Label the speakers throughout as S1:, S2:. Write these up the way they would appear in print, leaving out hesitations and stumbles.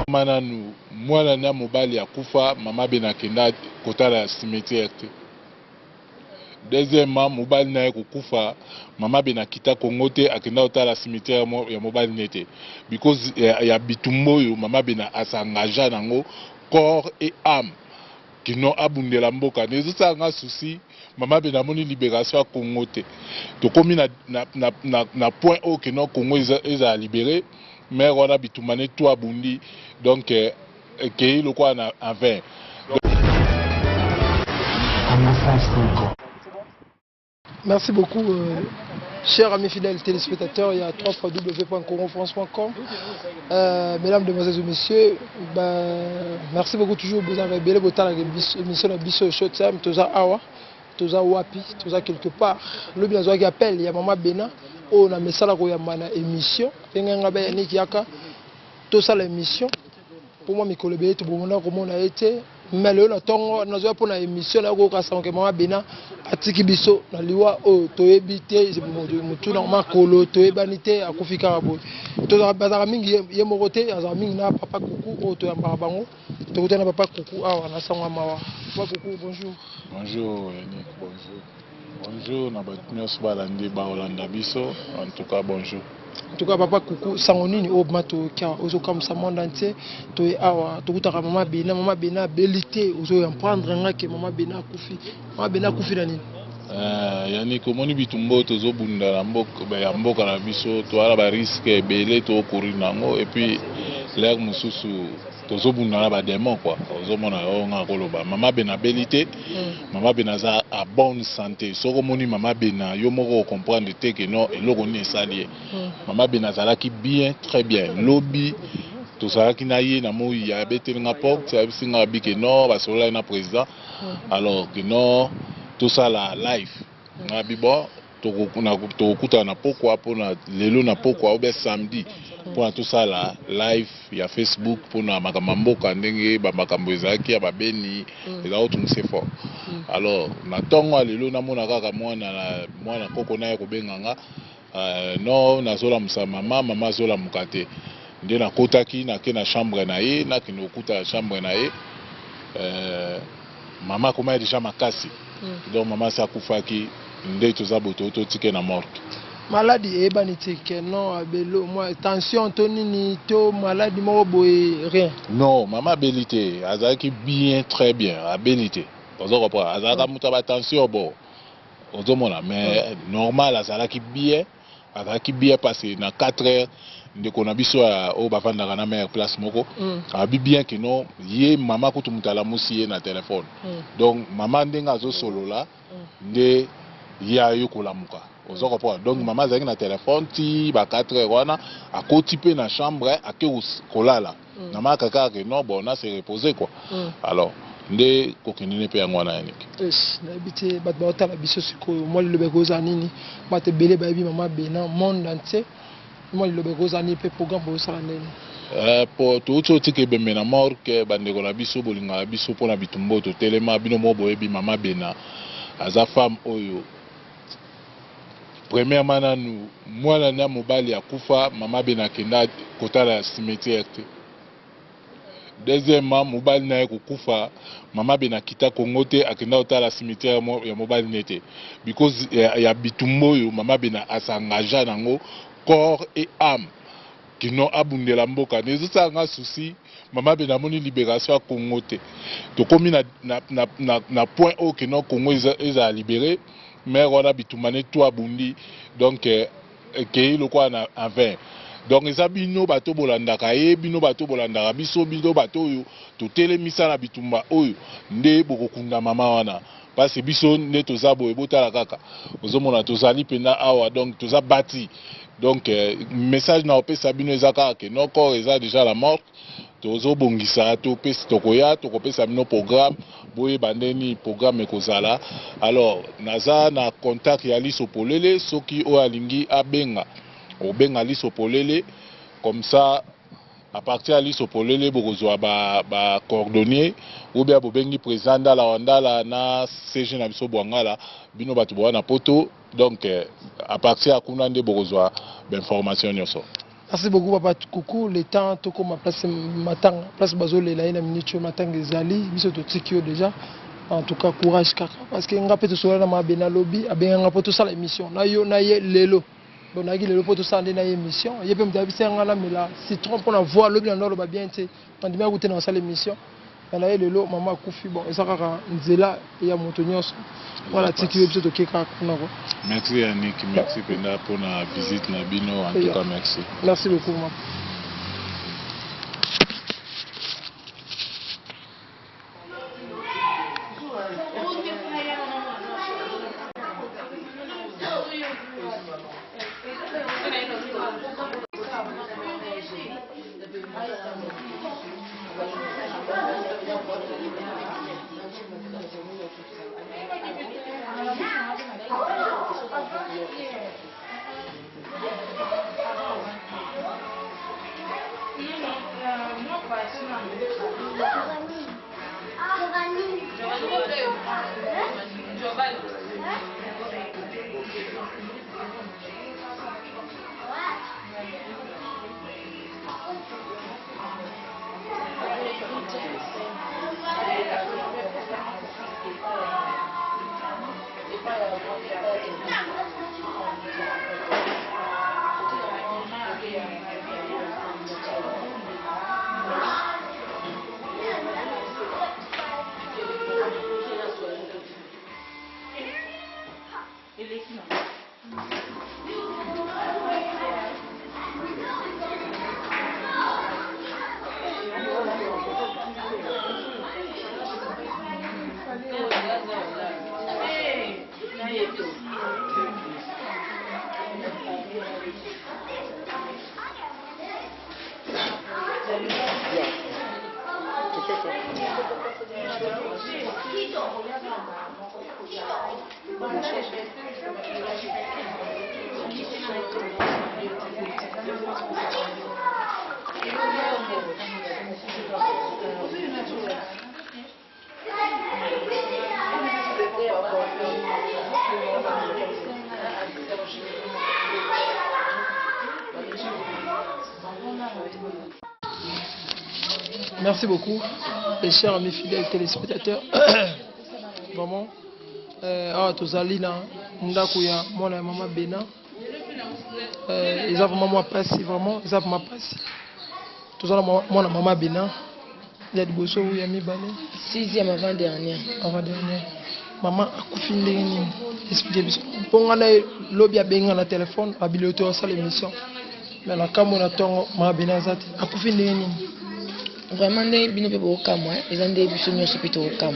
S1: Mananu mwana na mobali akufa mama bena kenda kotala cimetière te. Deuxièmement mobali na kufa mama bena kita Kongo te akenda kotala cimetière ya mobali nete because ya bitumbo yo mama bena asangagea nango corps et âme kino abundela mboka nezo sanga souci mama bena moni libération ya Kongo te to komi na point au kino Kongo eza libéré mais on a bitumane tout abundi donc que le quoi en 20.
S2: Merci beaucoup, chers amis fidèles téléspectateurs. Il y a www.congo-france.com. Mesdames, demoiselles et messieurs, merci beaucoup toujours. Vous avez bien voté la émission de Bisso Show Time. Toza Awa, Toza Wapi, Toza quelque part. Le bien qui appelle, il y a Maman Bena. On a mis ça là pour une émission. Il y a tout ça l'émission. Pour moi, mes collègues, tout le monde a été. Mais le temps, nous avons pour une émission là où Maman Bena atiki biso na liwa o toyebite mutu normal kolo toyebanite akufika rabo to bazara mingi ye morote azara mingi na papa kuku o to yamba bango to kutana papa kuku awa na sangwa mawa papa kuku bonjour.
S1: Bonjour Yannick, bonjour. Bonjour na batnyos balandi ba Holanda biso en tout cas bonjour.
S2: En tout cas papa kuku sangonini o mato kya ozo comme ça monde entier to awa to kutaka mama bena belité ozo y prendre ngake mama bena kufi na nini
S1: Yannick omoni bitumbo tozo bunda na mboka na biso to ala ba risque belé to courir nango et puis l'air mususu tozo bunda na ba démon quoi ozo mona nga koloba mama bena belité mama bena za à bonne santé soko moni mama bena yo moko comprendre te que non eloko ni esalié mama bena zalaki bien très bien lobby to zalaki na ye na mo ya beteli nga porte ya bisinga bike non ba sola na président alors que non tout ça la live na bibo to kuta na pourquoi pour na lelo na pourquoi au samedi pour tout ça la live ya Facebook pour na makambo ndenge ba makambo ezaki ya babeni eza otumse fort alors na tongo lelo na mona kaka mwana koko na ye kobenganga non nazola musa mama zola mukate nde na kotaki na ke na chambre na ye na kino kuta chambre na ye mama koma déjà makasi donc maman ça kufaki nde toza boto tike na morgue
S2: maladie ebanité que non abelo moi tension to nini to maladie mo boy rien
S1: non maman abilité azaki bien très bien abilité ozo comprendre azaka muta ba tension bon ozo mona mais normal azalaki bien passé na 4 heures de kona biso o bavanda na meilleure place moko abi bien que non ye mama kutu mutala musi na téléphone donc mama ndenga zo solo la nde ya yo kolamuka ozo comprendre donc mama zaki na téléphone ti ba 4 heures wana akoti pe na chambre ake kolala na maka kaka non bon na se reposer quoi alors nde kokinene pe yango wana Yannick
S2: na bité bat ba otala biso sikoyo moi le bekoza nini bat belé ba bi mama bena monde entier moi le bekoza ni pe programme bo sala nene
S1: pour tout tike bembe na morgue bandeko na biso bolinga biso pona bitumbo to telema bino mo boyebi mama bena aza femme oyo premièrement nanu mwana na mobali akufa mama bena kenda kotala cimetière te. Deuxièmement mobali na kufa mama bena kita Kongo te akenda kotala cimetière ya mobali nete because ya bitumbo yo mama bena asangagea nango corps et âme kino abundela mboka nezo sanga souci mama bena moni libération ya Kongo te to komi na point au kino Kongo eza libéré mais on a bitumane tout abundi donc que le quoi en 20. Donc eza bino bato bolandaka ye bino bato bolandaka biso bino bato oyo to telemisa na bitumba oyo nde bokokunda mama wana parce que biso nde toza boye botala kaka ozomona tozali pena awa donc toza bati donc message na opesa bino eza kaka ke non corps eza déjà la mort tozobongisa topesi tokoya tokopesa bino programme boye bandeni programme ekozala alors naza na contact ya liso polele soki oyo alingi abenga obenga liso polele comme ça à partir à liso polele bokozwa ba coordonnées ou bien bobengi président la wandala na CG na biso bwangala bino batu bwana poto donc à partir à kuna nde bokozwa ba information nyonso
S2: Merci beaucoup papa Coucou, le temps toko ma place matang, place bazole la ina minute matang ezali, biso to tikio déjà. En tout cas courage kaka parce que ngapé to sola na mabena lobby, abenga ngapo to sala émission. Na yo na ye lelo. Donc na gi lelo po to sala na émission. Yepé mtabi senga na mela citron pour na voir lobby na lo ba bien té. On dit bien goûter na sala émission. Na ye lelo maman kufi bon, ça kaka nzela ya moto nyonso. Voilà tikio biso to keka kuna ko.
S1: Merci Yannick, merci Penda pour la visite na bino, en tout cas merci.
S2: Merci beaucoup maman. Merci beaucoup, les chers amis fidèles téléspectateurs. Vraiment, Tozalina, Ndakuya, moi et maman Bena. Ils ont vraiment apprécié, vraiment, ils ont vraiment apprécié. Tozalina, moi et maman Bena. Il y a des bossos où il y a mis balai.
S3: 6e avant-dernière.
S2: Avant-dernière. Maman a confiné. Expliquez-moi. Pour qu'on ait lobby à benga na téléphone, à bibliothèque ça l'émission. Mais la caméra tombe, maman Bena a confiné.
S3: Vraiment, les bino pe au camp, ils ont des bisous sur plutôt au camp.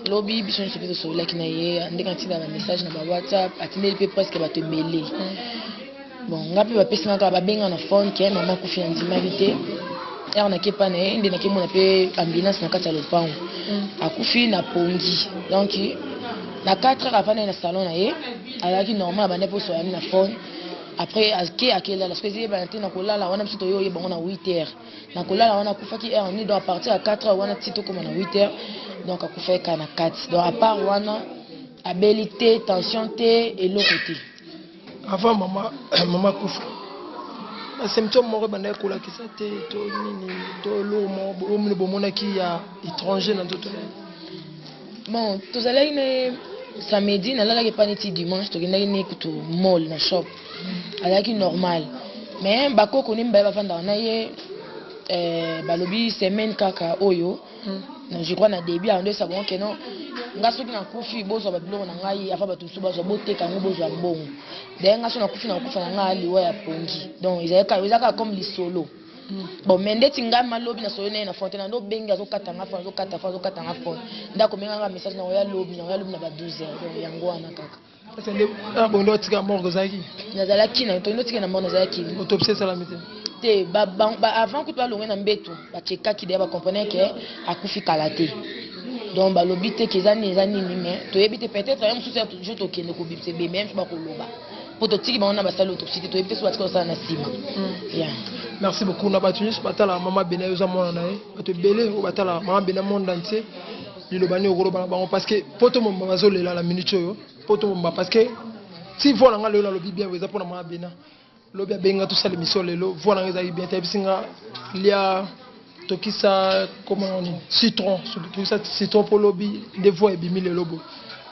S3: Lobby bisous sur plutôt sur la kinaye, on décante dans le message dans WhatsApp, attendez le presque va te mêler. Bon, on a pu passer ma carte benga na phone qui est maman confiné en dimalité. Et on a qui pas né, on a qui mon appel ambulance na kata lopango. A confiné na pongi. Donc na 4 heures avant na salon na ye, alors qui normal ba ne pour soigner na phone. Après à quelle heure parce que j'ai banté na kolala wana msito yo yeba na 8h na kolala wana kufaki heure ni doit partir à 4h wana tito comme na 8h donc a kufa ka na 4 donc à part wana abilité tension té et l'autre côté
S2: avant maman kufa les symptômes mo banda kola ki sa té to nini to lo mo bomona ki ya étranger dans tout
S3: bon tous allez ne samedi na la pas neti dimanche to genda ni kutu mall na shop alaki normal mais bako koni mbaya bafanda na ye balobi semaine kaka oyo je crois na début on doit savoir que non nga soki na kufi bozo ba biloko na ngai afa batu so bazo boteka ngo bozo mbongo de nga so na kufi na kufa na ngai liwa ya pongi donc izaka comme lisolo bon mende tinga malobi na solo na fontaine ndo benga zo kata nga fa zo kata nga fon ndako menga nga message na ya lobi na ba 12h donc yango wana kaka
S2: bon ndo tika morgo zaki
S3: nazala kina to ndo tika na morgo zaki
S2: autopsie salamité
S3: te avant que toi longue na mbeto ba cheka ki de ba comprendre que akufi kalaté donc ba lobi te ke zani mais to yebite peut-être même sous toujours to kende ko bipse be même ba ko loba pour to tiki ba on a ba sala autopsie to yebite soit ko ça na sima yeah.
S2: Merci beaucoup na batuni so batala maman Bena yoza mona na ye bato belé o batala maman Bena monde entier lilobani okolo bana bango parce que poto mo bazolela la minute yo poto mo parce que si voilà nga le lobi bien vous pour maman Bena lobi abenga tout ça l'émission lelo voilà nga ezali bien tabisinga lia tokisa comment on dit citron tokisa citron pour lobi des voix et bimi lelo bo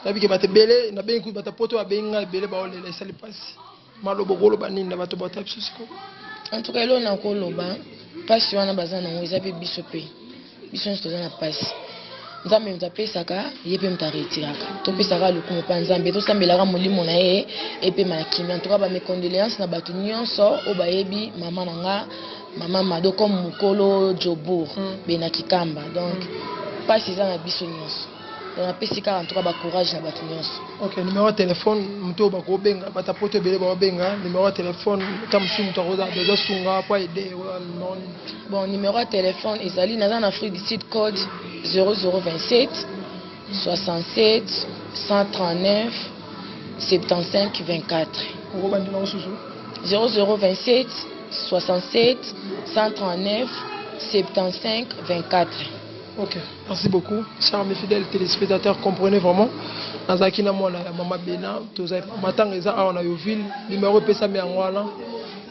S2: tabi ke bate belé na benga bata poto abenga belé ba olela isali pasi malobo golo banini na bato bata psiko
S3: en tout cas elo na ko loba pasi wana bazana ngo ezabe biso pe biso nso tozana pasi nzambe mutapesaka ye pe mutaretiraka topesaka lokumu pa nzambe tosambelaka molimo na ye epe makimi en tout cas ba mes condoléances na bato nyonso o bayebi mama nanga mama mado comme mukolo jobour bena kikamba donc pasi za na biso nyonso donc apesika en tout cas ba courage na bato nyonso.
S2: OK, numéro de téléphone muto ba ko benga bata poto belé ba benga numéro de téléphone tamsu muto roza bezo sunga pa aider non.
S3: Bon, numéro de téléphone ezali naza na Afrique du Sud code 0027 67 139 75 24. 0027 67 139 75 24.
S2: OK, merci beaucoup. Chers mes fidèles téléspectateurs, comprenez vraiment. Nazaki na mwana ya mama Bena, tozai matanga eza awa yo ville, numéro pesa mi angwana.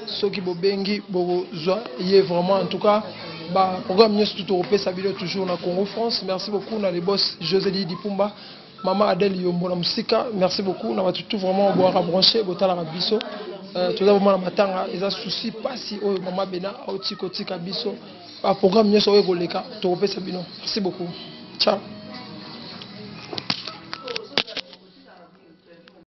S2: Soki bobengi bozwa yé vraiment en tout cas ba programme nyonso tout européen sabilo toujours na Congo France. Merci beaucoup na les boss José Dipumba, Mama Adèle Yombo na musika. Merci beaucoup na tout vraiment boire brancher botala biso. Tout vraiment na matanga eza souci pas si o mama Bena au tiko tika biso. Ba programme nyonso o goleka to européen sabilo. Merci beaucoup. Ciao.